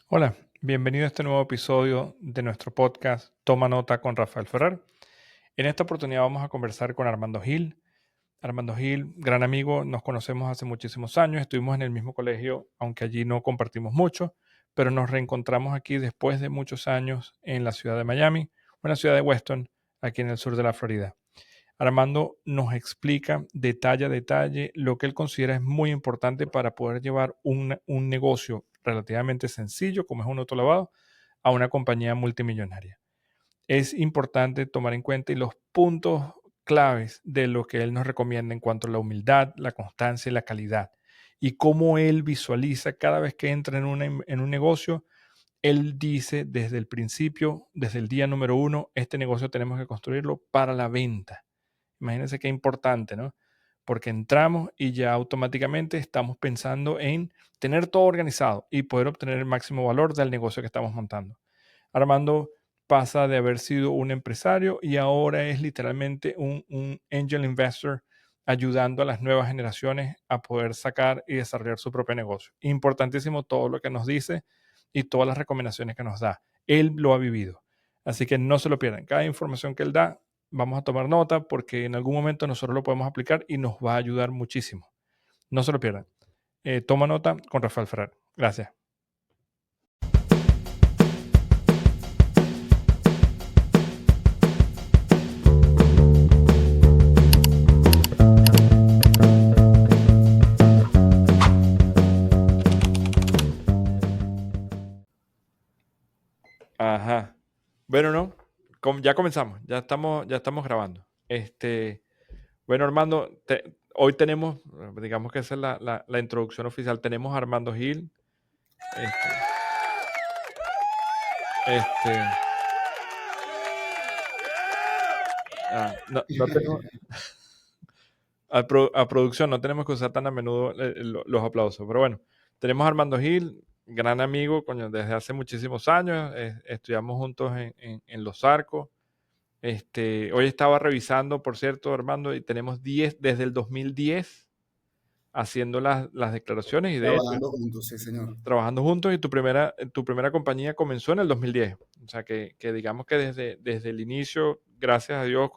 Hola, bienvenido a este nuevo episodio de nuestro podcast Toma Nota con Rafael Ferrer. En esta oportunidad vamos a conversar con Armando Gil. Armando Gil, gran amigo, nos conocemos hace muchísimos años, estuvimos en el mismo colegio, aunque allí no compartimos mucho, pero nos reencontramos aquí después de muchos años en la ciudad de Miami, una ciudad de Weston, aquí en el sur de la Florida. Armando nos explica detalle a detalle lo que él considera es muy importante para poder llevar un negocio relativamente sencillo, como es un autolavado, a una compañía multimillonaria. Es importante tomar en cuenta y los puntos claves de lo que él nos recomienda en cuanto a la humildad, la constancia y la calidad. Y cómo él visualiza cada vez que entra en un negocio, él dice desde el principio, desde el día número uno, este negocio tenemos que construirlo para la venta. Imagínense qué importante, ¿no? Porque entramos y ya automáticamente estamos pensando en tener todo organizado y poder obtener el máximo valor del negocio que estamos montando. Armando pasa de haber sido un empresario y ahora es literalmente un angel investor ayudando a las nuevas generaciones a poder sacar y desarrollar su propio negocio. Importantísimo todo lo que nos dice y todas las recomendaciones que nos da. Él lo ha vivido. Así que no se lo pierdan. Cada información que él da, vamos a tomar nota porque en algún momento nosotros lo podemos aplicar y nos va a ayudar muchísimo. No se lo pierdan. Toma nota con Rafael Ferrer. Gracias. Ajá. Bueno, no, ya comenzamos, ya estamos grabando. Bueno, Armando, hoy tenemos, digamos que esa es la introducción oficial. Tenemos a Armando Gil. Este, este, no tenemos, a producción no tenemos que usar tan a menudo los aplausos, pero bueno, tenemos a Armando Gil, gran amigo, coño, desde hace muchísimos años. Estudiamos juntos en Los Arcos. Hoy estaba revisando, por cierto, Armando, y tenemos 10 desde el 2010 haciendo las declaraciones y de hecho Trabajando juntos, sí, señor. trabajando juntos, y tu primera compañía comenzó en el 2010. O sea que digamos que desde el inicio, gracias a Dios,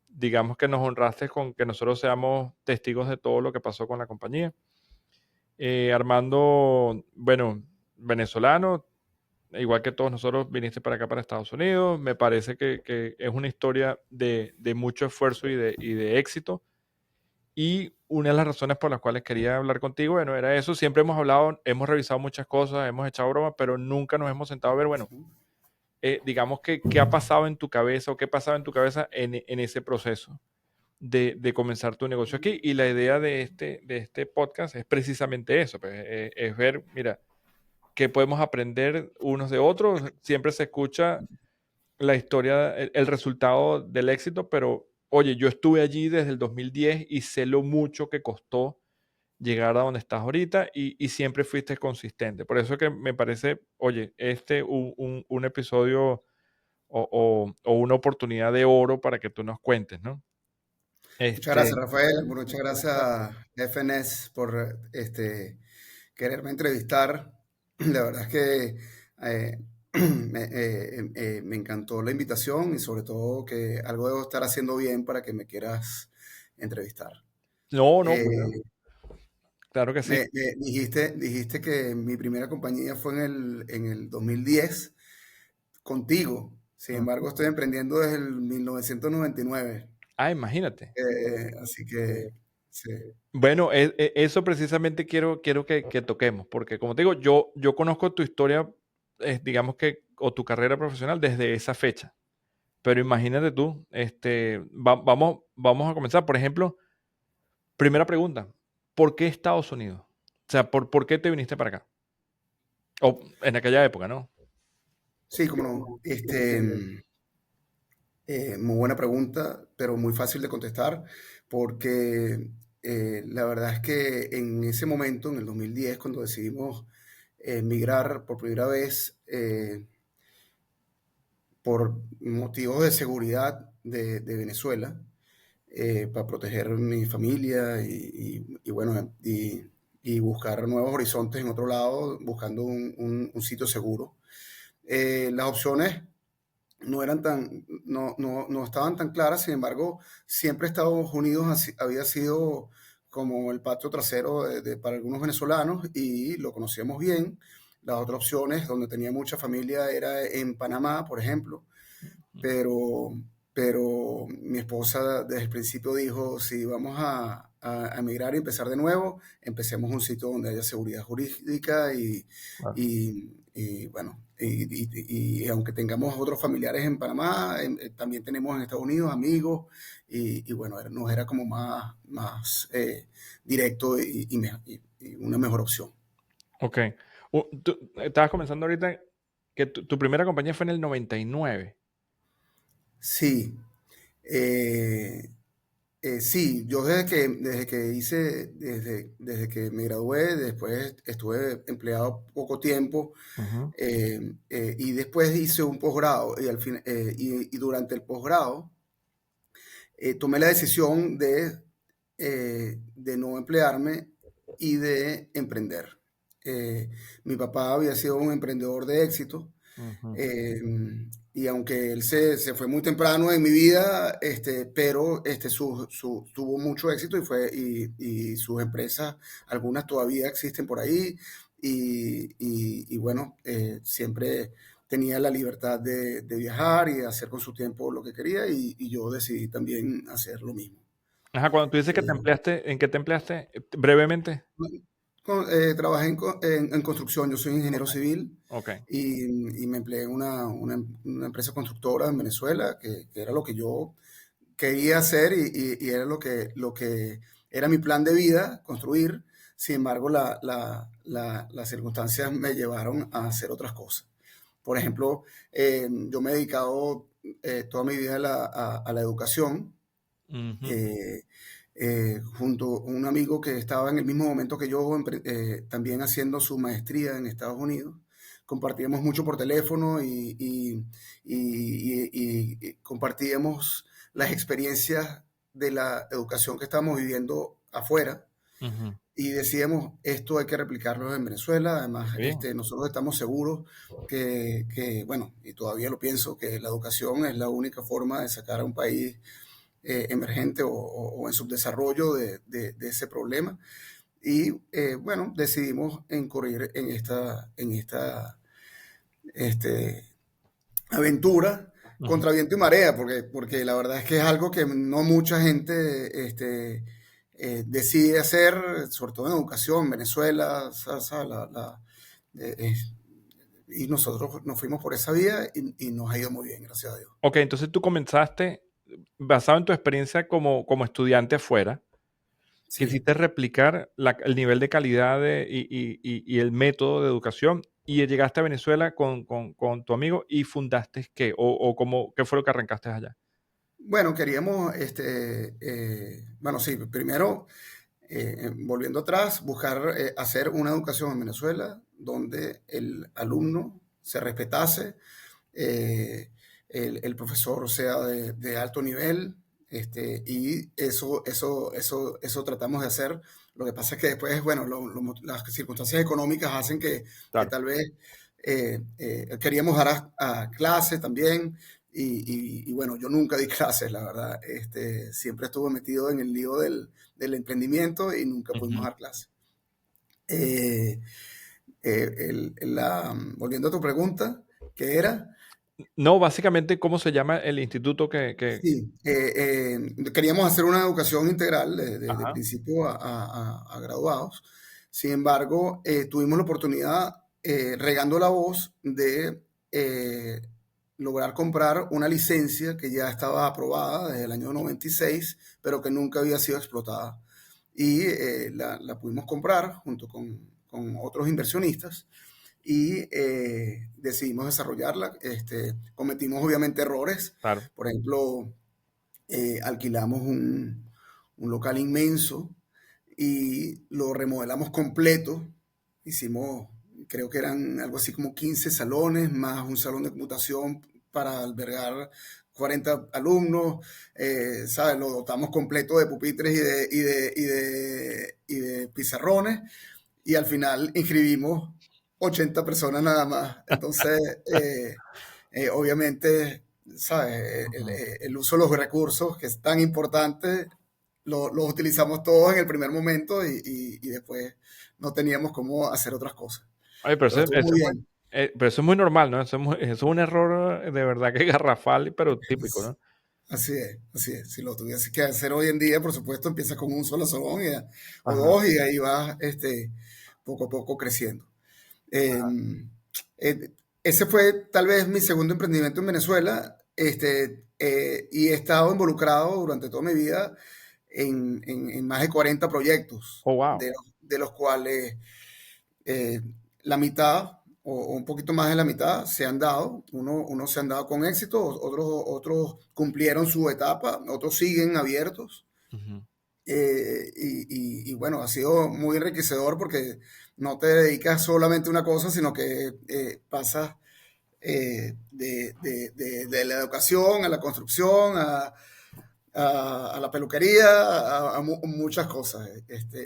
digamos que nos honraste con que nosotros seamos testigos de todo lo que pasó con la compañía. Armando, bueno, venezolano, igual que todos nosotros, viniste para acá, para Estados Unidos. Me parece que es una historia de mucho esfuerzo y de éxito. Y una de las razones por las cuales quería hablar contigo, bueno, era eso. Siempre hemos hablado, hemos revisado muchas cosas, hemos echado bromas, pero nunca nos hemos sentado a ver, bueno, digamos que qué ha pasado en tu cabeza o qué pasaba en tu cabeza en ese proceso de comenzar tu negocio aquí. Y la idea de este podcast es precisamente eso, pues, es ver, mira, qué podemos aprender unos de otros. Siempre se escucha la historia, el resultado del éxito, pero oye, yo estuve allí desde el 2010 y sé lo mucho que costó llegar a donde estás ahorita y siempre fuiste consistente. Por eso que me parece, oye, un episodio o una oportunidad de oro para que tú nos cuentes, ¿no? Muchas gracias, Este, Rafael. Muchas gracias, FNS, por quererme entrevistar. La verdad es que eh, me encantó la invitación y sobre todo que algo debo estar haciendo bien para que me quieras entrevistar. no, no, Eh, bueno, claro que sí. dijiste que mi primera compañía fue en el 2010 contigo. Sin Mm. embargo, estoy emprendiendo desde el 1999. Imagínate. Así que, sí. Bueno, eso precisamente quiero que toquemos, porque como te digo, yo conozco tu historia, digamos que, o tu carrera profesional desde esa fecha. Pero imagínate tú, vamos a comenzar. Por ejemplo, primera pregunta, ¿por qué Estados Unidos? O sea, ¿por qué te viniste para acá? O en aquella época, ¿no? Sí, cómo no. Muy buena pregunta, pero muy fácil de contestar, porque la verdad es que en ese momento, en el 2010, cuando decidimos emigrar por primera vez, por motivos de seguridad de Venezuela, para proteger mi familia y bueno, y buscar nuevos horizontes en otro lado, buscando un sitio seguro. Las opciones no estaban tan claras, sin embargo, siempre Estados Unidos había sido como el patio trasero para algunos venezolanos y lo conocíamos bien. Las otras opciones donde tenía mucha familia era en Panamá, por ejemplo, Ujú. pero, pero mi esposa desde el principio dijo, si vamos a emigrar y empezar de nuevo, empecemos un sitio donde haya seguridad jurídica Claro. y bueno, y aunque tengamos otros familiares en Panamá, también tenemos en Estados Unidos amigos y bueno, nos era como más directo y una mejor opción. Ok. Tú estabas comenzando ahorita que tu primera compañía fue en el 99. Sí, eh, sí, yo desde que me gradué, después estuve empleado poco tiempo Ujú, y después hice un posgrado y durante el posgrado tomé la decisión de no emplearme y de emprender. Eh, Mi papá había sido un emprendedor de éxito ujú. eh, y aunque él se fue muy temprano en mi vida, pero tuvo mucho éxito y sus empresas, algunas todavía existen por ahí y bueno, siempre tenía la libertad de viajar y hacer con su tiempo lo que quería y yo decidí también hacer lo mismo. Ajá, cuando tú dices que te Eh, empleaste, ¿en qué te empleaste? Brevemente. Trabajé en construcción, yo soy ingeniero Ok, civil ok. y me empleé en una empresa constructora en Venezuela, que era lo que yo quería hacer y era lo que era mi plan de vida, construir. Sin embargo, las circunstancias me llevaron a hacer otras cosas. Por ejemplo, yo me he dedicado toda mi vida a la educación Ujú, eh, junto a un amigo que estaba en el mismo momento que yo, también haciendo su maestría en Estados Unidos. Compartíamos mucho por teléfono y compartíamos las experiencias de la educación que estábamos viviendo afuera ujú. y decíamos, esto hay que replicarlo en Venezuela. Además, Bien. nosotros estamos seguros bueno, y todavía lo pienso, que la educación es la única forma de sacar a un país emergente o en subdesarrollo de ese problema. Y bueno, decidimos incurrir en esta este, aventura Ujú. contra viento y marea, porque la verdad es que es algo que no mucha gente decide hacer, sobre todo en educación, Venezuela, eh, eh, y nosotros nos fuimos por esa vía y nos ha ido muy bien, gracias a Dios. Ok, entonces tú comenzaste, basado en tu experiencia como estudiante afuera, Sí. quisiste replicar el nivel de calidad y el método de educación y llegaste a Venezuela con tu amigo y fundaste qué, qué fue lo que arrancaste allá. Bueno, queríamos, bueno, sí, primero, volviendo atrás, buscar hacer una educación en Venezuela donde el alumno se respetase, eh, el profesor sea de alto nivel, y eso tratamos de hacer. Lo que pasa es que después, bueno, las circunstancias económicas hacen que Claro. tal vez queríamos dar a clase también. Y bueno, yo nunca di clases, la verdad. Siempre estuve metido en el lío del emprendimiento y nunca pudimos Ujú. dar clases. Eh, Volviendo a tu pregunta, ¿qué era? No, básicamente, ¿cómo se llama el instituto que? Sí, queríamos hacer una educación integral de Ajá. principio a graduados. Sin embargo, tuvimos la oportunidad, regando la voz, de lograr comprar una licencia que ya estaba aprobada desde el año 96, pero que nunca había sido explotada. Y la pudimos comprar junto con otros inversionistas y decidimos desarrollarla. Cometimos obviamente errores. Claro. Por ejemplo, alquilamos un local inmenso y lo remodelamos completo. Hicimos, creo que eran algo así como 15 salones, más un salón de computación para albergar 40 alumnos. ¿Sabes? Lo dotamos completo de pupitres y de pizarrones y al final inscribimos 80 personas nada más. Entonces, obviamente, ¿sabes? Ujú. El uso de los recursos, que es tan importante, lo utilizamos todos en el primer momento y después no teníamos cómo hacer otras cosas. Oye, pero Pero estuvo muy bien. eso es muy normal, ¿no? Eso es un error de verdad que garrafal, pero típico, ¿no? Así es, así es. Si lo tuviese que hacer hoy en día, por supuesto, empiezas con un solo salón o Ajá, dos y ahí vas poco a poco creciendo. Eh, eh, Ese fue tal vez mi segundo emprendimiento en Venezuela, y he estado involucrado durante toda mi vida en más de 40 proyectos, oh, wow. de los cuales eh, la mitad o un poquito más de la mitad se han dado. Unos se han dado con éxito, otros cumplieron su etapa, otros siguen abiertos. Ujú. Y bueno, ha sido muy enriquecedor porque no te dedicas solamente a una cosa, sino que pasas de la educación a la construcción, a la peluquería, muchas cosas.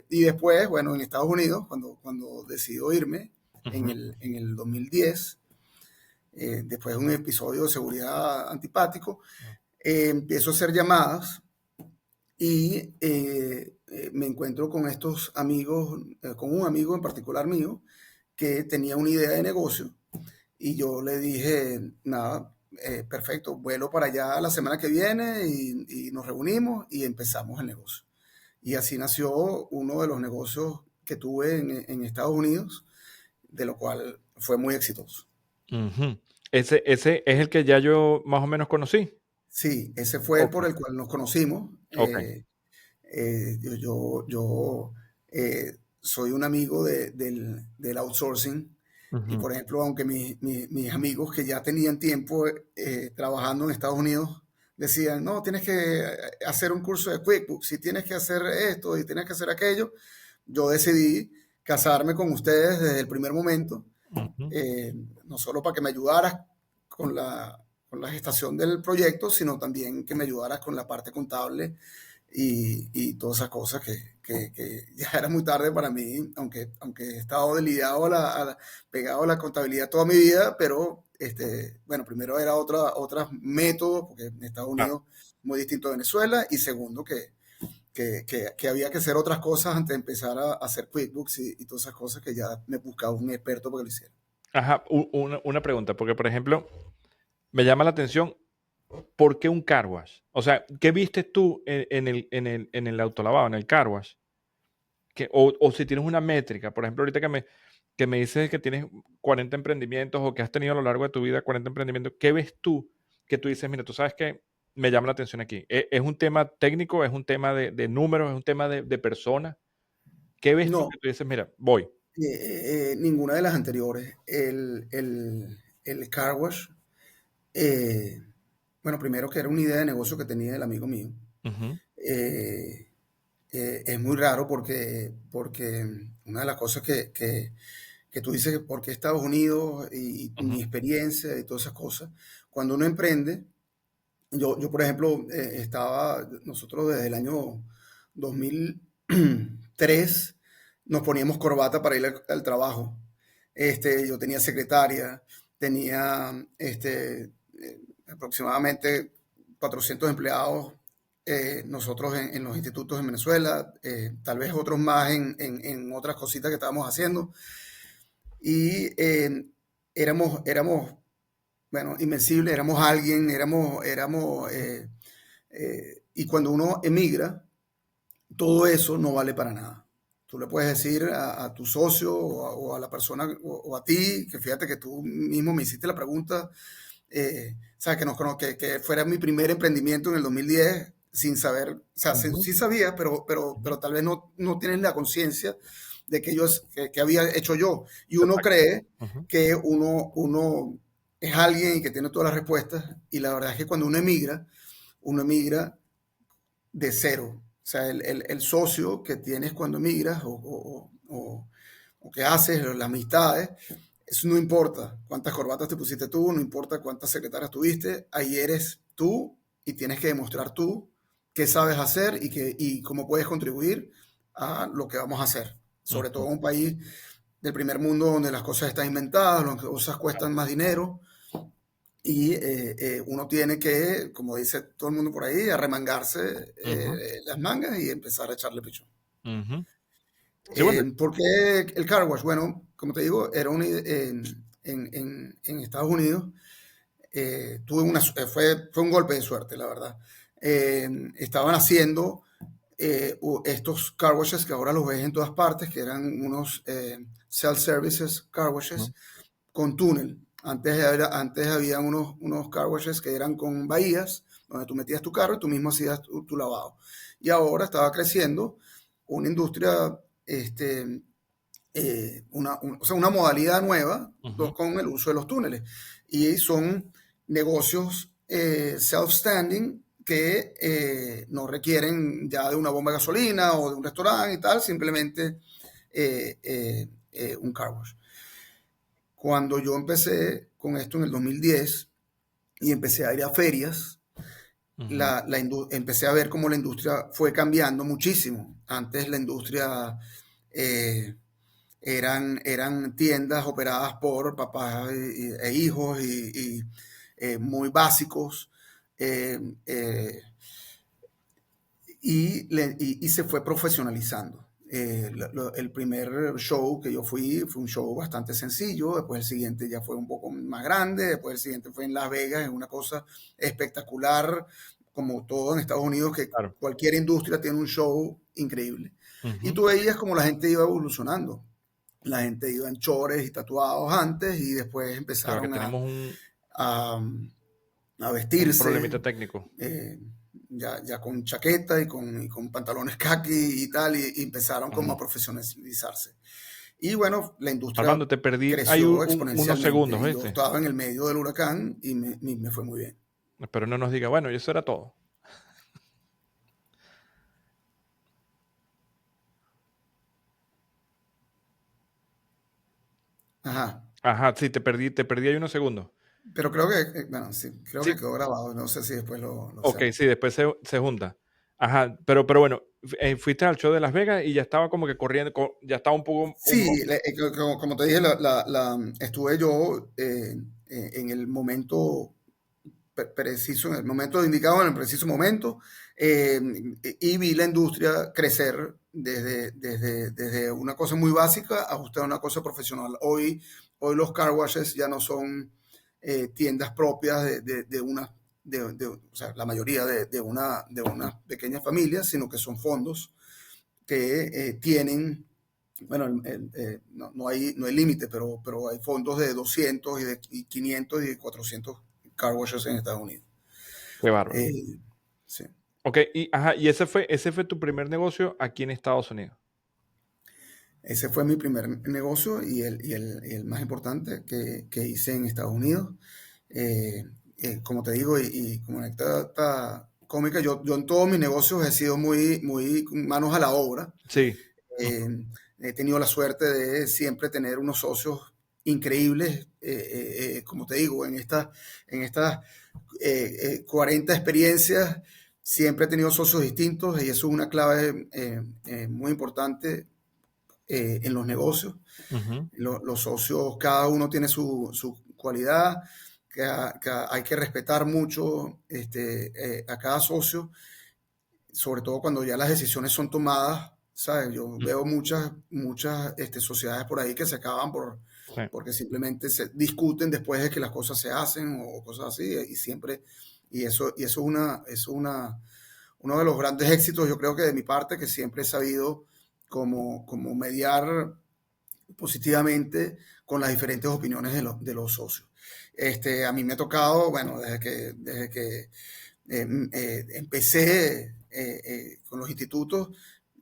Y después, bueno, en Estados Unidos, cuando decido irme Ujú. en el 2010, después de un episodio de seguridad antipático, empiezo a hacer llamadas y me encuentro con estos amigos, con un amigo en particular mío, que tenía una idea de negocio y yo le dije, nada, perfecto, vuelo para allá la semana que viene y nos reunimos y empezamos el negocio. Y así nació uno de los negocios que tuve en Estados Unidos, de lo cual fue muy exitoso. Ujú. Ese es el que ya yo más o menos conocí. Sí, ese fue el por Okey, el cual nos conocimos. okey. Soy un amigo del outsourcing y, Ujú, por ejemplo, aunque mis amigos que ya tenían tiempo trabajando en Estados Unidos decían, no, tienes que hacer un curso de QuickBooks y tienes que hacer esto y tienes que hacer aquello, yo decidí casarme con ustedes desde el primer momento, ujú. eh, no solo para que me ayudaras con la gestación del proyecto, sino también que me ayudaras con la parte contable y todas esas cosas que ya era muy tarde para mí, aunque he estado lidiado pegado a la contabilidad toda mi vida, pero bueno, primero era otra método, porque en Estados Claro. Unidos es muy distinto a Venezuela, y segundo que había que hacer otras cosas antes de empezar a hacer QuickBooks y todas esas cosas que ya me buscaba un experto para que lo hiciera. Ajá, una pregunta, porque, por ejemplo, me llama la atención, ¿por qué un car wash? O sea, ¿qué viste tú en el autolavado, en el car wash? O si tienes una métrica, por ejemplo, ahorita que me dices que tienes 40 emprendimientos o que has tenido a lo largo de tu vida 40 emprendimientos, ¿qué ves tú que tú dices, mira, tú sabes que me llama la atención aquí? ¿Es un tema técnico, es un tema de números, es un tema de personas? ¿Qué ves tú No, que tú dices, mira, voy? ninguna de las anteriores. El car wash, eh, bueno, primero que era una idea de negocio que tenía el amigo mío. Ujú, Eh, es muy raro porque una de las cosas que tú dices, ¿por qué Estados Unidos y ujú, mi experiencia y todas esas cosas? Cuando uno emprende, yo por ejemplo, nosotros desde el año 2003 nos poníamos corbata para ir al trabajo. Yo tenía secretaria, tenía aproximadamente 400 empleados, nosotros en los institutos en Venezuela, tal vez otros más en otras cositas que estábamos haciendo. Y éramos, bueno, invencibles, éramos alguien, y cuando uno emigra, todo eso no vale para nada. Tú le puedes decir a tu socio o a la persona o a ti, que fíjate que tú mismo me hiciste la pregunta, sabes, que fuera mi primer emprendimiento en el 2010 sin saber, o sea, sí, ujú, sí sabía, ujú. pero tal vez no tienes la conciencia de que había hecho yo. Y uno Exacto. cree Ujú. que uno es alguien y que tiene todas las respuestas, y la verdad es que cuando uno emigra de cero. O sea, el socio que tienes cuando emigras o que haces, las amistades, eso no importa cuántas corbatas te pusiste tú, no importa cuántas secretarias tuviste, ahí eres tú y tienes que demostrar tú qué sabes hacer y cómo puedes contribuir a lo que vamos a hacer. sobre todo Ujú, en un país del primer mundo donde las cosas están inventadas, las cosas claro. cuestan más dinero y uno tiene que, como dice todo el mundo por ahí, arremangarse Ujú, las mangas y empezar a echarle pichón. ujú. Sí, bueno. ¿Por qué el car wash? Bueno, como te digo, era en Estados Unidos. Fue un golpe de suerte, la verdad. Estaban haciendo estos car washes que ahora los ves en todas partes, que eran unos self-services car washes Ujú, con túnel. Antes había unos car washes que eran con bahías, donde tú metías tu carro y tú mismo hacías tu lavado. Y ahora estaba creciendo una industria, o sea, una modalidad nueva ujú. con el uso de los túneles. Y son negocios self-standing que no requieren ya de una bomba de gasolina o de un restaurante y tal, simplemente un car wash. Cuando yo empecé con esto en el 2010 y empecé a ir a ferias, Ujú, empecé a ver cómo la industria fue cambiando muchísimo. Antes la industria eh, eran tiendas operadas por papás e hijos muy básicos. eh, eh, y se fue profesionalizando. El primer show que yo fue un show bastante sencillo, después el siguiente ya fue un poco más grande, después el siguiente fue en Las Vegas, es una cosa espectacular, como todo en Estados Unidos, que claro. cualquier industria tiene un show increíble. Y Ujú. tú veías como la gente iba evolucionando. La gente iba en chores y tatuados antes y después Ya que empezaron tenemos a, a un vestirse problemita técnico. eh, ya con chaqueta y con pantalones khaki y tal, y empezaron como a Ujú. profesionalizarse. Y bueno, la industria Armando, te perdí. Hay creció unos exponencialmente segundos, y yo ¿viste? estaba en el medio del huracán y me fue muy bien. Pero no nos diga, bueno, y eso era todo. Ajá. Ajá, sí, te perdí ahí unos segundos. Pero creo que, bueno, sí, creo que Sí, quedó grabado. No sé si después lo ok, hacemos. sí, después se junta. Ajá, pero bueno, fuiste al show de Las Vegas y ya estaba como que corriendo, ya estaba un poco, Sí, como te dije, estuve yo en el momento preciso, en el momento indicado, en el preciso momento, eh, y vi la industria crecer desde una cosa muy básica a una cosa profesional. Hoy los car washes ya no son tiendas propias de una, o sea, la mayoría de una pequeña familia, sino que son fondos que tienen, bueno, no hay límite, pero hay fondos de 200 y 500 y 400 car washes en Estados Unidos. qué bárbaro. Eh, sí. Ok, ajá, y ese fue tu primer negocio aquí en Estados Unidos. Ese fue mi primer negocio y el más importante que hice en Estados Unidos. Eh, como te digo, y como anécdota cómica, yo en todos mis negocios he sido muy manos a la obra. Sí. Eh, Ujú, He tenido la suerte de siempre tener unos socios increíbles, como te digo, en estas 40 experiencias, siempre he tenido socios distintos y eso es una clave muy importante en los negocios. ujú, Los socios, cada uno tiene su cualidad, que hay que respetar mucho a cada socio, sobre todo cuando ya las decisiones son tomadas, ¿sabes? Yo ujú, veo muchas sociedades por ahí que se acaban sí, porque simplemente se discuten después de que las cosas se hacen o cosas así, y eso es uno de los grandes éxitos, yo creo que de mi parte, que siempre he sabido como mediar positivamente con las diferentes opiniones de los socios. A mí me ha tocado, bueno, desde que empecé con los institutos,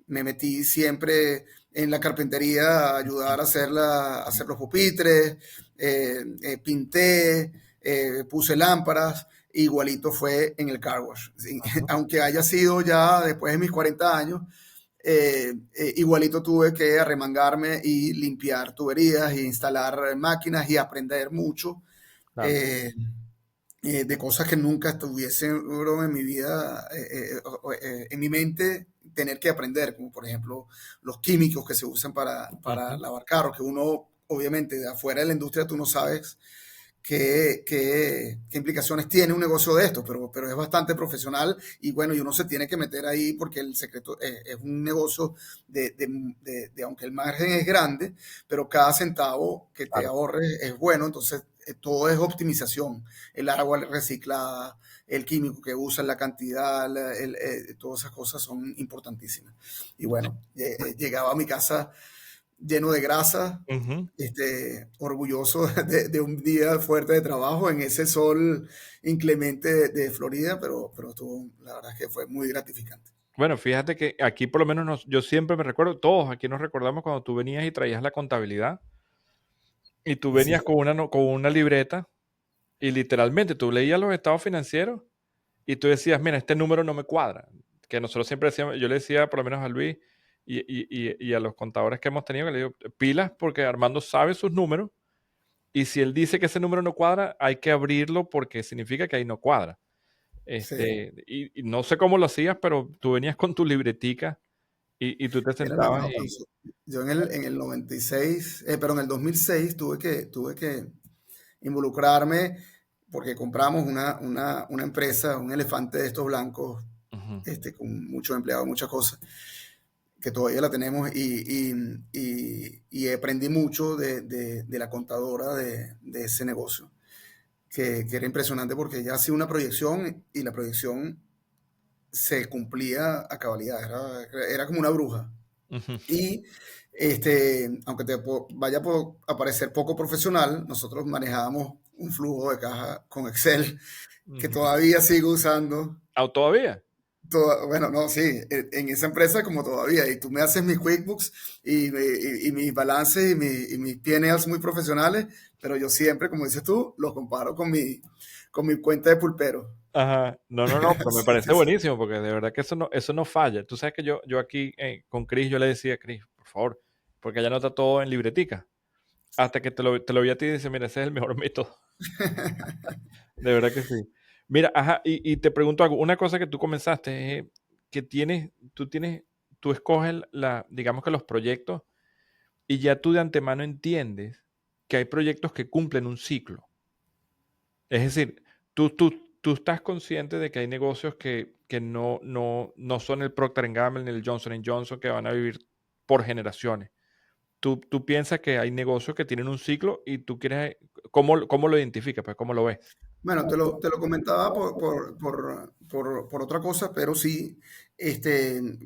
me metí siempre en la carpintería a ayudar a hacer los pupitres, pinté, puse lámparas, igualito fue en el car wash. Sí, ujú, aunque haya sido ya después de mis 40 años, igualito tuve que arremangarme y limpiar tuberías e instalar máquinas y aprender mucho. claro. eh, de cosas que nunca estuviesen en mi vida, en mi mente, tener que aprender, como por ejemplo los químicos que se usan para Ujú. lavar carros, que uno, obviamente, de afuera de la industria tú no sabes qué implicaciones tiene un negocio de esto, pero es bastante profesional y bueno, y uno se tiene que meter ahí porque el secreto es un negocio aunque el margen es grande, pero cada centavo que te Claro. ahorres es bueno, entonces todo es optimización, el agua reciclada, el químico que usan, la cantidad, todas esas cosas son importantísimas. Y bueno, llegaba a mi casa lleno de grasa, Ujú. orgulloso de un día fuerte de trabajo en ese sol inclemente de Florida, pero estuvo, la verdad es que fue muy gratificante. Bueno, fíjate que aquí por lo menos yo siempre me recuerdo, todos aquí nos recordamos cuando tú venías y traías la contabilidad y tú Así venías es. con una libreta y literalmente tú leías los estados financieros y tú decías, mira, este número no me cuadra. Que nosotros siempre decíamos, yo le decía por lo menos a Luis y a los contadores que hemos tenido, que le digo, pilas porque Armando sabe sus números y si él dice que ese número no cuadra, hay que abrirlo porque significa que ahí no cuadra. Sí. Y no sé cómo lo hacías, pero tú venías con tu libretica y tú te Mira, sentabas y... yo en el 96, pero en el 2006 tuve que involucrarme porque compramos una empresa, un elefante de estos blancos, Ujú, con muchos empleados, muchas cosas, que todavía la tenemos y aprendí mucho de la contadora de ese negocio, que era impresionante porque ella hacía una proyección y la proyección se cumplía a cabalidad, era como una bruja. ujú, Y aunque vaya a parecer poco profesional, nosotros manejábamos un flujo de caja con Excel que ujú. todavía sigo usando. ¿Ah, todavía? Bueno, no, sí, en esa empresa como todavía, y tú me haces mis QuickBooks y mis balances y mis P&Ls muy profesionales, pero yo siempre, como dices tú, los comparo con mi cuenta de pulpero. Ajá. No, no, no, pero me Sí, parece sí, sí. buenísimo porque de verdad que eso no falla. Tú sabes que yo aquí con Chris, yo le decía, Chris, por favor, porque ella nota todo en libretica. Hasta que te lo vi a ti y dice, mira, ese es el mejor método. De verdad que sí. Mira, ajá, y te pregunto algo, una cosa que tú comenzaste es que tú escoges digamos que los proyectos y ya tú de antemano entiendes que hay proyectos que cumplen un ciclo. Es decir, tú estás consciente de que hay negocios que no son el Procter Gamble ni el Johnson Johnson que van a vivir por generaciones. Tú piensas que hay negocios que tienen un ciclo y tú quieres, ¿cómo lo identificas? Pues, ¿cómo lo ves? Bueno, te lo comentaba por otra cosa, pero sí,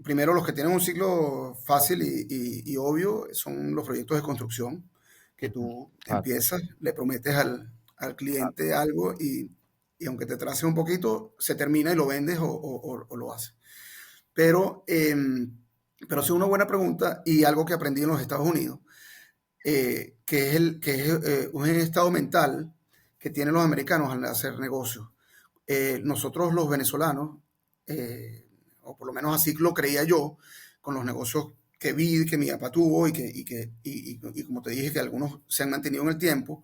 primero los que tienen un ciclo fácil y obvio son los proyectos de construcción, que Ujú. tú Claro, empiezas, le prometes al claro. cliente algo y aunque te trace un poquito, se termina y lo vendes o lo haces. Pero sí una buena pregunta y algo que aprendí en los Estados Unidos, que es un estado mental que tienen los americanos al hacer negocios. Nosotros los venezolanos, o por lo menos así lo creía yo, con los negocios que vi, que mi papá tuvo y como te dije, que algunos se han mantenido en el tiempo,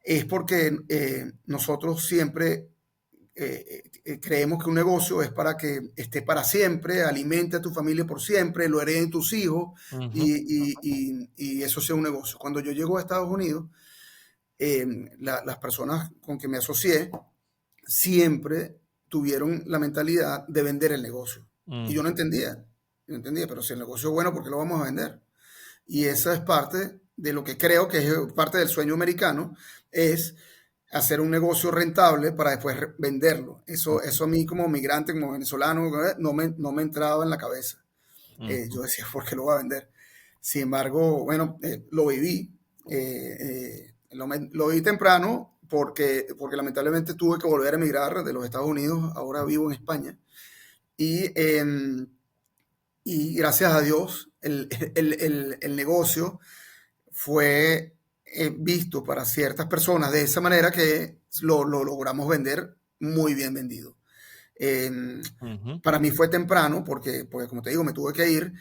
es porque nosotros siempre creemos que un negocio es para que esté para siempre, alimente a tu familia por siempre, lo hereden tus hijos Ujú, y eso sea un negocio. Cuando yo llego a Estados Unidos, eh, las personas con que me asocié siempre tuvieron la mentalidad de vender el negocio. Y ujú, yo no entendía, pero si el negocio es bueno, ¿por qué lo vamos a vender? Y esa es parte de lo que creo que es parte del sueño americano, es hacer un negocio rentable para después venderlo. Eso a mí como migrante, como venezolano, no me entraba en la cabeza. ujú, Yo decía, ¿por qué lo voy a vender? Sin embargo, bueno, lo viví. Lo viví temprano porque lamentablemente tuve que volver a emigrar de los Estados Unidos. Ahora vivo en España. Y, eh, y gracias a Dios, el negocio fue visto para ciertas personas de esa manera que lo logramos vender muy bien vendido. Eh, ujú. para mí fue temprano porque como te digo, me tuve que ir.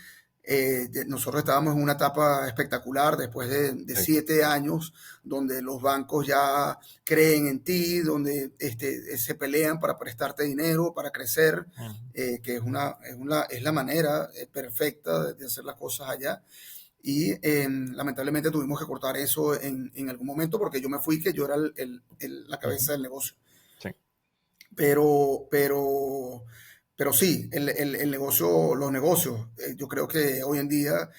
Nosotros estábamos en una etapa espectacular después de Sí. 7 años, donde los bancos ya creen en ti, donde se pelean para prestarte dinero, para crecer, Ujú. que es la manera perfecta de hacer las cosas allá. Y lamentablemente tuvimos que cortar eso en algún momento porque yo me fui, que yo era la Ujú. cabeza del negocio. Sí. Pero, pero, pero sí, el negocio, los negocios, yo creo que hoy en día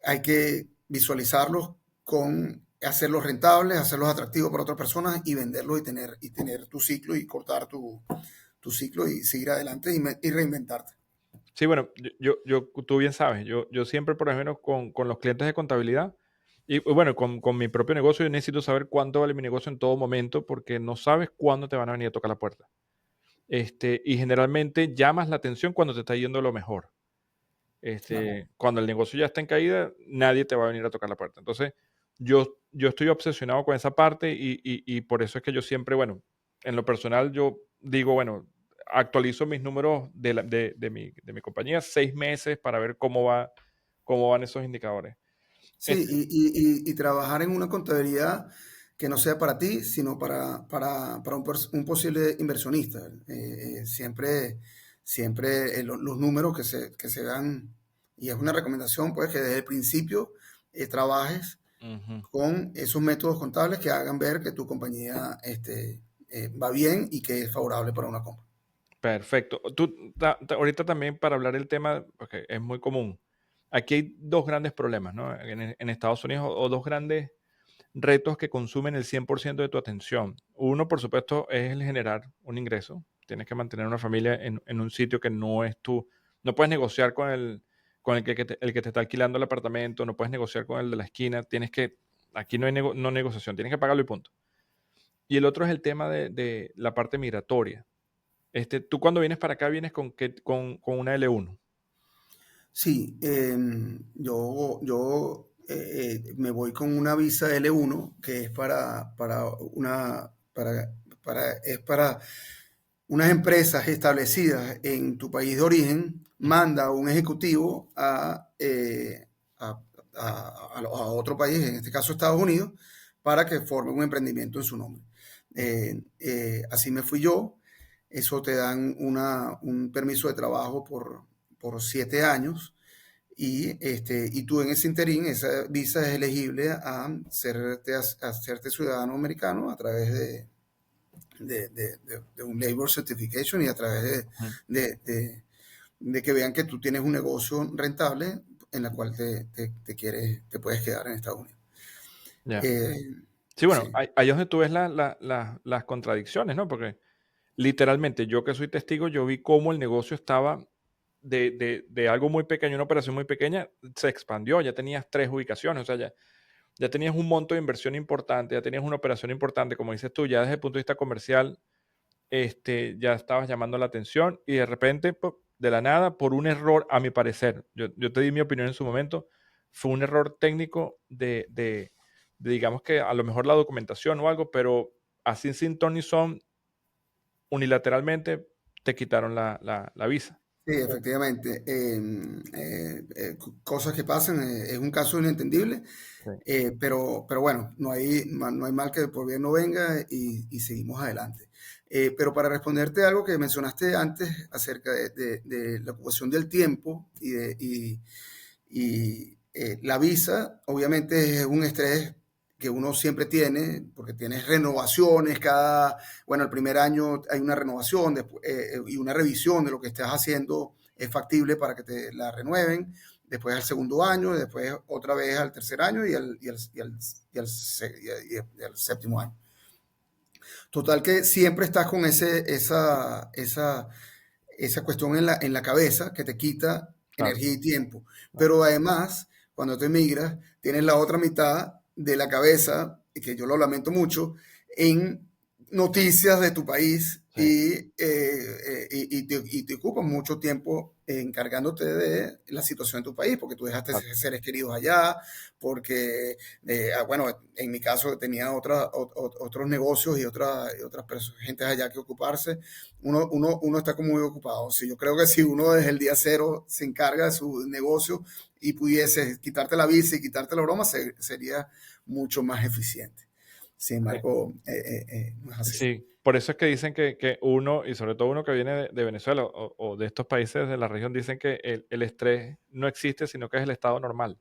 hay que visualizarlos con hacerlos rentables, hacerlos atractivos para otras personas y venderlos y tener tu ciclo y cortar tu ciclo y seguir adelante y reinventarte. Sí, bueno, tú bien sabes, yo siempre, por ejemplo, con los clientes de contabilidad y bueno, con mi propio negocio, yo necesito saber cuánto vale mi negocio en todo momento porque no sabes cuándo te van a venir a tocar la puerta. Y generalmente llamas la atención cuando te está yendo lo mejor. Claro. Cuando el negocio ya está en caída, nadie te va a venir a tocar la puerta. Entonces, yo estoy obsesionado con esa parte y por eso es que yo siempre, bueno, en lo personal, yo digo, bueno, actualizo mis números de mi compañía 6 meses para ver cómo van esos indicadores. Sí, Este, y trabajar en una contabilidad que no sea para ti, sino para un posible inversionista. Siempre los números que se vean, y es una recomendación, pues, que desde el principio trabajes Ujú. con esos métodos contables que hagan ver que tu compañía va bien y que es favorable para una compra. Perfecto. Ahorita también para hablar del tema, porque es muy común. Aquí hay dos grandes problemas, ¿no? En Estados Unidos, o dos grandes retos que consumen el 100% de tu atención. Uno, por supuesto, es el generar un ingreso. Tienes que mantener una familia en un sitio que no es tu. No puedes negociar con el que te está alquilando el apartamento, no puedes negociar con el de la esquina. Aquí no hay no negociación, tienes que pagarlo y punto. Y el otro es el tema de la parte migratoria. Tú cuando vienes para acá vienes con una L1. Sí, yo me voy con una visa L1 que es para unas empresas establecidas en tu país de origen, manda un ejecutivo a otro país, en este caso Estados Unidos, para que forme un emprendimiento en su nombre. Así me fui yo. Eso te dan un permiso de trabajo por 7 años y tú en ese interín, esa visa es elegible a hacerte ciudadano americano a través de un Labor Certification y a través Ujú. de que vean que tú tienes un negocio rentable en la cual te puedes quedar en Estados Unidos. Ya. Eh, Sí, bueno, sí, ahí es donde tú ves las contradicciones, ¿no? Porque literalmente, yo que soy testigo, yo vi cómo el negocio estaba de algo muy pequeño, una operación muy pequeña, se expandió, ya tenías 3 ubicaciones, o sea, ya tenías un monto de inversión importante, ya tenías una operación importante, como dices tú, ya desde el punto de vista comercial, ya estabas llamando la atención y de repente, de la nada, por un error, a mi parecer, yo te di mi opinión en su momento, fue un error técnico digamos que a lo mejor la documentación o algo, pero así sin ton ni son, unilateralmente te quitaron la visa. sí, efectivamente. Cosas que pasan, es un caso inentendible. Sí. Pero bueno, no hay mal que por bien no venga y seguimos adelante. Pero para responderte a algo que mencionaste antes acerca de la ocupación del tiempo y la visa, obviamente es un estrés que uno siempre tiene, porque tienes renovaciones bueno, el primer año hay una renovación y una revisión de lo que estás haciendo es factible para que te la renueven, después al segundo año, después otra vez al tercer año y al séptimo año. Total que siempre estás con esa cuestión en la cabeza que te quita Claro, energía y tiempo. claro. Pero además, cuando te emigras, tienes la otra mitad de la cabeza, y que yo lo lamento mucho, en noticias de tu país Sí. y te ocupa mucho tiempo encargándote de la situación en tu país, porque tú dejaste Claro. seres queridos allá, porque, bueno, en mi caso tenía otros negocios y otras gentes allá que ocuparse. Uno está como muy ocupado. Sí, yo creo que si uno desde el día cero se encarga de su negocio y pudiese quitarte la visa y quitarte la broma, sería mucho más eficiente. Sin Sí. embargo, no es así. Sí, por eso es que dicen que uno, y sobre todo uno que viene de Venezuela o de estos países de la región, dicen que el estrés no existe, sino que es el estado normal.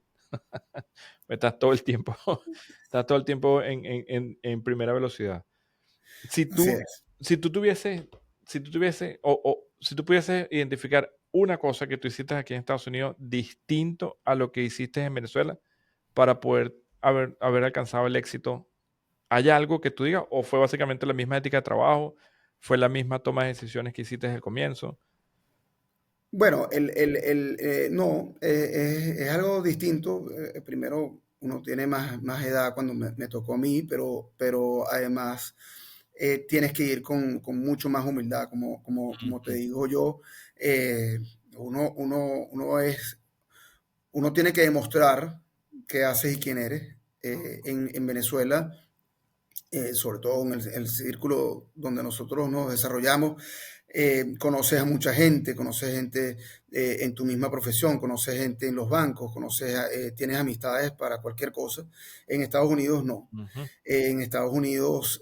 Estás todo el tiempo, estás todo el tiempo en primera velocidad. Si Así tú, es. si tú tuvieses, si tú tuvieses, o si tú pudieses identificar una cosa que tú hiciste aquí en Estados Unidos distinto a lo que hiciste en Venezuela para poder haber alcanzado el éxito, ¿hay algo que tú digas? ¿O fue básicamente la misma ética de trabajo? ¿Fue la misma toma de decisiones que hiciste desde el comienzo? Bueno, no, es algo distinto. Primero, uno tiene más edad cuando me tocó a mí, pero además tienes que ir con mucho más humildad, como te Ujú, digo yo. eh, uno tiene que demostrar qué haces y quién eres. En Venezuela, sobre todo en el círculo donde nosotros nos desarrollamos, conoces a mucha gente, conoces gente en tu misma profesión, conoces gente en los bancos, tienes amistades para cualquier cosa. En Estados Unidos no. ujú, En Estados Unidos,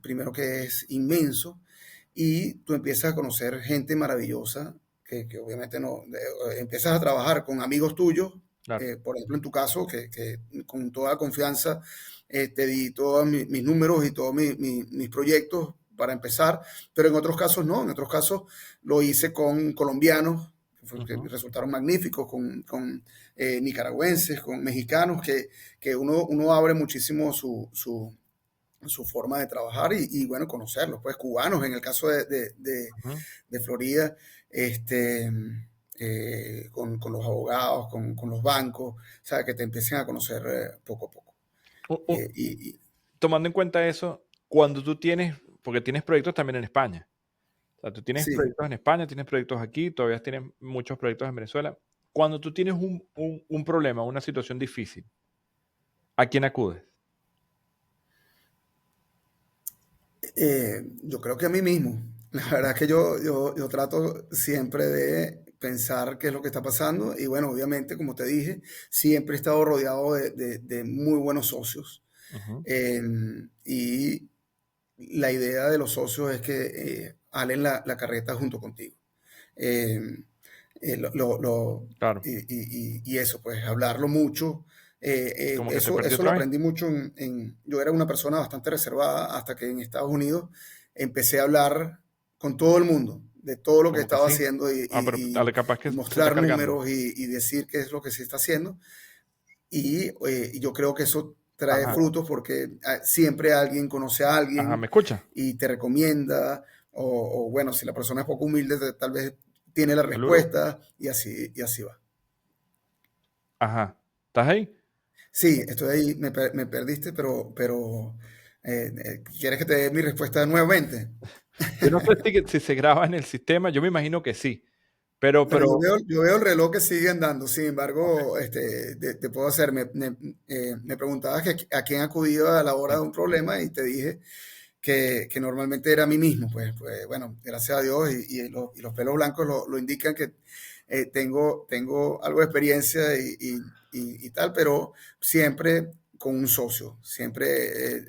primero que es inmenso, y tú empiezas a conocer gente maravillosa, que obviamente no, empiezas a trabajar con amigos tuyos, claro. por ejemplo en tu caso, que con toda confianza te di todos mis números y todos mis proyectos para empezar, pero en otros casos no, en otros casos lo hice con colombianos, que Ujú, resultaron magníficos, con nicaragüenses, con mexicanos, que uno abre muchísimo su forma de trabajar bueno, conocerlos, pues cubanos en el caso ujú. de Florida, este, con los abogados, con los bancos, o sea, que te empiecen a conocer poco a poco. U- u- Eh, y, y- Tomando en cuenta eso, cuando tú tienes, porque tienes proyectos también en España, o sea, tú tienes sí, proyectos en España, tienes proyectos aquí, todavía tienes muchos proyectos en Venezuela. Cuando tú tienes un problema, una situación difícil, ¿a quién acudes? yo creo que a mí mismo. La verdad es que yo trato siempre de pensar qué es lo que está pasando y bueno, obviamente, como te dije, siempre he estado rodeado de muy buenos socios. Ujú, Y la idea de los socios es que halen la carreta junto contigo. Eh, claro, y eso, pues hablarlo mucho. como que te Eso perdió lo otra vez. aprendí mucho yo era una persona bastante reservada hasta que en Estados Unidos empecé a hablar con todo el mundo de todo lo que Como que estaba sí. haciendo Ah, pero dale, capaz que y se está mostrar cargando. números y decir qué es lo que se está haciendo. Y yo creo que eso trae Ajá, frutos porque siempre alguien conoce a ajá, alguien ¿me escucha? y te recomienda, bueno, si la persona es poco humilde, tal vez tiene la Hello. respuesta y así va. Ajá, ¿estás ahí? Sí, estoy ahí, me perdiste, pero ¿quieres que te dé mi respuesta nuevamente? Yo no sé si se graba en el sistema, yo me imagino que sí, pero Bueno, pero yo veo el reloj que sigue andando, sin okey, embargo, te puedo hacer, me preguntabas que a quién acudía a la hora sí, de un problema y te dije que normalmente era a mí mismo, pues bueno, gracias a Dios y los pelos blancos lo indican que tengo algo de experiencia y tal, pero siempre con un socio, siempre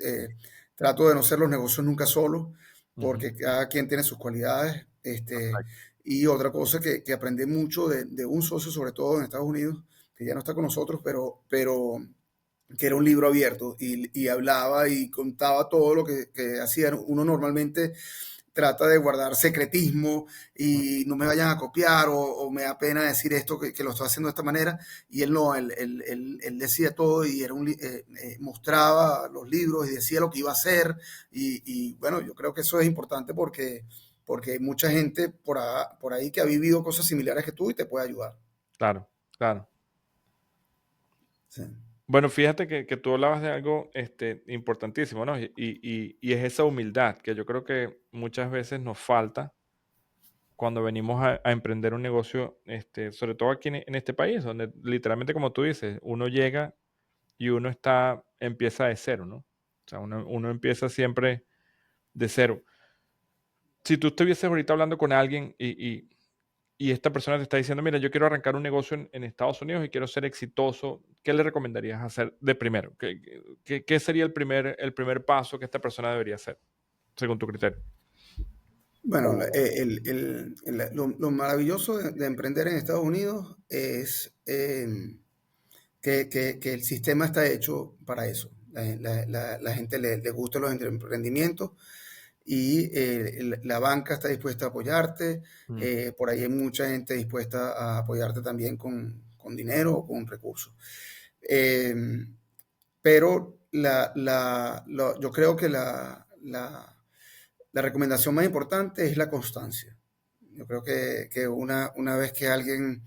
trato de no hacer los negocios nunca solo, ujú, porque cada quien tiene sus cualidades, perfecto, y otra cosa que aprendí mucho de un socio, sobre todo en Estados Unidos, que ya no está con nosotros, pero que era un libro abierto y hablaba y contaba todo lo que hacía. Uno normalmente trata de guardar secretismo mm, y no me vayan a copiar o me da pena decir esto que lo estoy haciendo de esta manera. Y él no, él decía todo y mostraba los libros y decía lo que iba a hacer. Bueno, yo creo que eso es importante porque hay mucha gente por ahí que ha vivido cosas similares que tú y te puede ayudar. claro, claro. Sí, Bueno, fíjate que tú hablabas de algo, importantísimo, ¿no? Y es esa humildad que yo creo que muchas veces nos falta cuando venimos a emprender un negocio, sobre todo aquí en este país, donde literalmente, como tú dices, uno llega y empieza de cero, ¿no? O sea, uno empieza siempre de cero. Si tú estuvieses ahorita hablando con alguien y esta persona te está diciendo, mira, yo quiero arrancar un negocio en Estados Unidos y quiero ser exitoso, ¿qué le recomendarías hacer de primero? ¿Qué sería el primer paso que esta persona debería hacer, según tu criterio? Bueno, lo maravilloso de emprender en Estados Unidos es que el sistema está hecho para eso. La gente le gusta los emprendimientos y la banca está dispuesta a apoyarte. Mm, Por ahí hay mucha gente dispuesta a apoyarte también con dinero o con recursos. Eh, pero yo creo que la recomendación más importante es la constancia. Yo creo que una vez que alguien,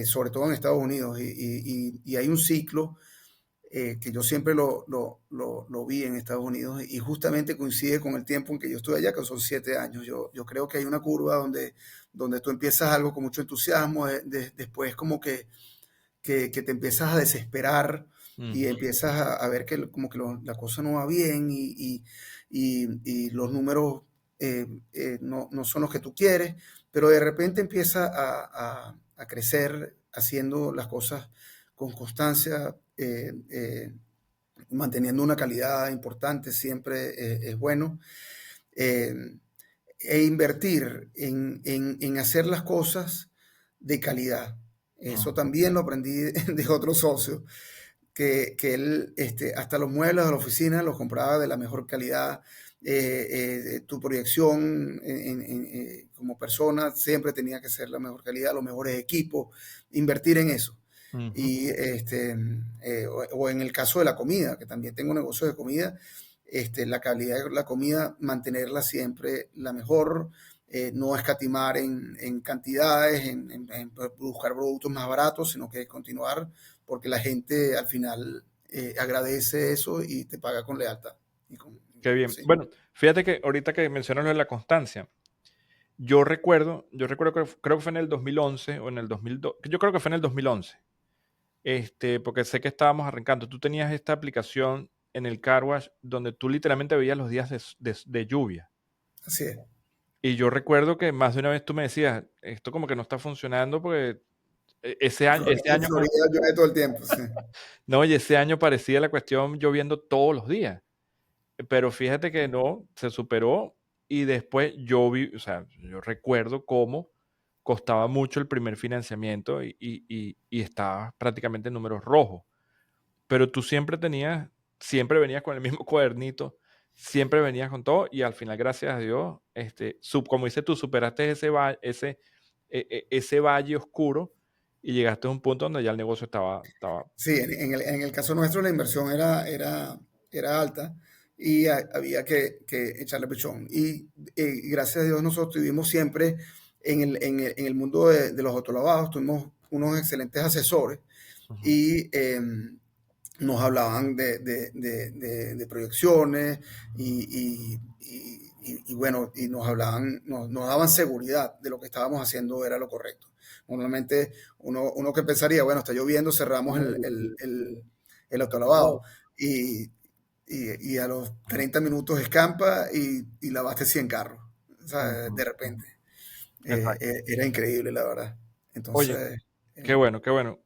sobre todo en Estados Unidos, y hay un ciclo que yo siempre lo vi en Estados Unidos y justamente coincide con el tiempo en que yo estuve allá, que son 7 años. Yo creo que hay una curva donde tú empiezas algo con mucho entusiasmo, después como que te empiezas a desesperar y ujú, empiezas a ver que como que la cosa no va bien y los números no son los que tú quieres, pero de repente empieza a crecer haciendo las cosas con constancia, manteniendo una calidad importante, siempre es bueno. Eh, e invertir en hacer las cosas de calidad. Eso ujú, también lo aprendí de otro socio, que él hasta los muebles de la oficina los compraba de la mejor calidad. Tu proyección como persona siempre tenía que ser la mejor calidad, los mejores equipos, invertir en eso. ujú. Y o en el caso de la comida, que también tengo negocios de comida, la calidad de la comida, mantenerla siempre la mejor, no escatimar en cantidades, en buscar productos más baratos, sino que continuar, porque la gente al final agradece eso y te paga con lealtad. Qué bien. Sí, Bueno, fíjate que ahorita que mencionas lo de la constancia, yo recuerdo que creo que fue en el 2011 o en el 2002, yo creo que fue en el 2011, porque sé que estábamos arrancando. Tú tenías esta aplicación en el car wash donde tú literalmente veías los días de lluvia. así es. Y yo recuerdo que más de una vez tú me decías, esto como que no está funcionando porque ese Aquí en año, Florida llueve todo el tiempo, sí. no, y ese año parecía la cuestión lloviendo todos los días. Pero fíjate que no, se superó y después yo vi, o sea, yo recuerdo cómo costaba mucho el primer financiamiento y estaba prácticamente en números rojos. Pero tú siempre venías con el mismo cuadernito, siempre venías con todo y al final, gracias a Dios, como dices tú, superaste ese valle oscuro y llegaste a un punto donde ya el negocio estaba. Sí, en el caso nuestro la inversión era alta y había que echarle pechón. Y gracias a Dios nosotros tuvimos siempre en el mundo de los autolavados, tuvimos unos excelentes asesores Ujú, y nos hablaban de proyecciones y bueno, y nos daban seguridad de lo que estábamos haciendo era lo correcto. Normalmente uno que pensaría, bueno, está lloviendo, cerramos el autolavado y, y a los 30 minutos escampa y lavaste 100 carros, o sea, ujú, de ujú. repente. Exacto. Era increíble, la verdad. Oye, Entonces, qué eh, bueno, qué bueno.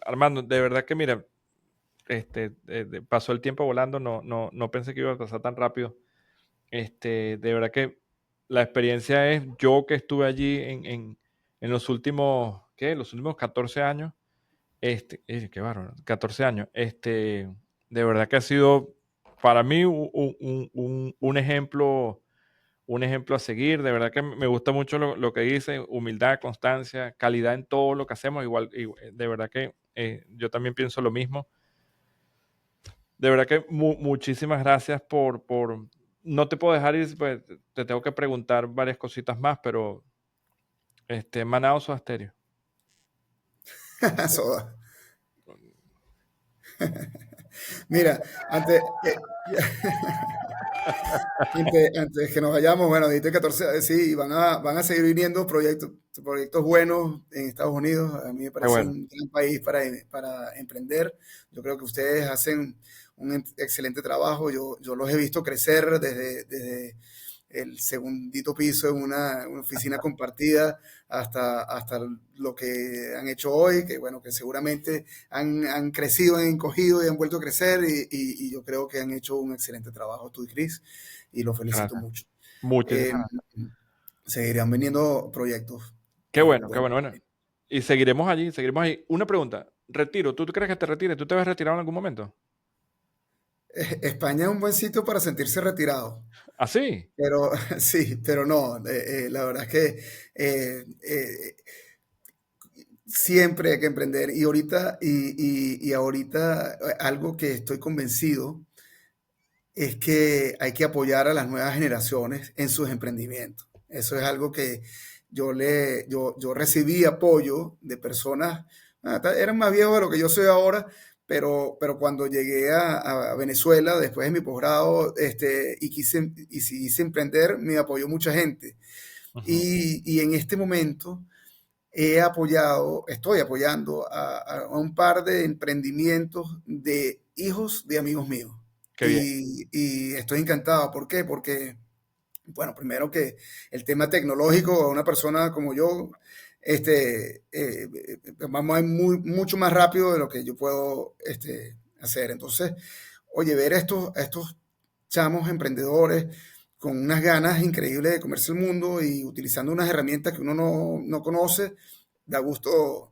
Armando, de verdad que mira, pasó el tiempo volando, no pensé que iba a pasar tan rápido. De verdad que la experiencia es, yo que estuve allí en los últimos, ¿qué? Los últimos 14 años, qué bárbaro, 14 años, de verdad que ha sido para mí un ejemplo a seguir. De verdad que me gusta mucho lo que dice, humildad, constancia, calidad en todo lo que hacemos. Igual, de verdad que yo también pienso lo mismo. De verdad que muchísimas gracias no te puedo dejar ir, pues te tengo que preguntar varias cositas más, pero Manaos o Asterio. soda. Mira, antes, Antes que nos vayamos, bueno, dijiste 14, sí, van a seguir viniendo proyectos buenos en Estados Unidos. A mí me Qué parece bueno, un gran país para emprender. Yo creo que ustedes hacen un excelente trabajo. Yo los he visto crecer desde el segundito piso en una oficina compartida hasta lo que han hecho hoy, que bueno, que seguramente han crecido, han encogido y han vuelto a crecer y yo creo que han hecho un excelente trabajo tú y Chris y los felicito gracias. mucho. Muchísimas Eh, gracias. Seguirán viniendo proyectos Qué bueno, qué buenos. bueno, bueno. Y seguiremos allí, seguiremos ahí. Una pregunta, retiro, ¿tú crees que te retires? ¿Tú te ves retirado en algún momento? España es un buen sitio para sentirse retirado. ¿Así? Pero sí, pero no, la verdad es que siempre hay que emprender y ahorita algo que estoy convencido es que hay que apoyar a las nuevas generaciones en sus emprendimientos. Eso es algo que yo recibí apoyo de personas, eran más viejos de lo que yo soy ahora, pero cuando llegué a Venezuela después de mi posgrado y si hice emprender, me apoyó mucha gente. Ujú. Y en este momento estoy apoyando a un par de emprendimientos de hijos de amigos míos. Qué bien. Y estoy encantado. ¿Por qué? Porque, bueno, primero que el tema tecnológico a una persona como yo, vamos a ir mucho más rápido de lo que yo puedo hacer. Entonces, oye, ver estos chamos emprendedores con unas ganas increíbles de comerse el mundo y utilizando unas herramientas que uno no conoce, da gusto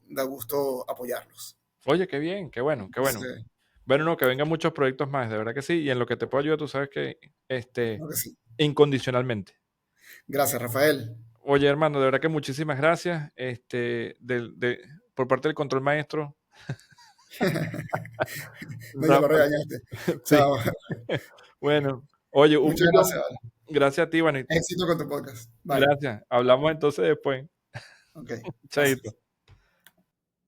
apoyarlos. Oye, qué bien, qué bueno, qué bueno. Entonces, Bueno, no, que vengan muchos proyectos más, de verdad que sí. Y en lo que te puedo ayudar, tú sabes que, creo que sí. incondicionalmente. Gracias, Rafael. Oye, hermano, de verdad que muchísimas gracias. Por parte del control maestro. No, ya lo Rafa, regañaste. sí. Chao. Bueno, oye, un Muchas millón. gracias. Vale. Gracias a ti, bueno, Éxito con tu podcast. Bye. gracias. Hablamos entonces después. Ok, Chaito. gracias.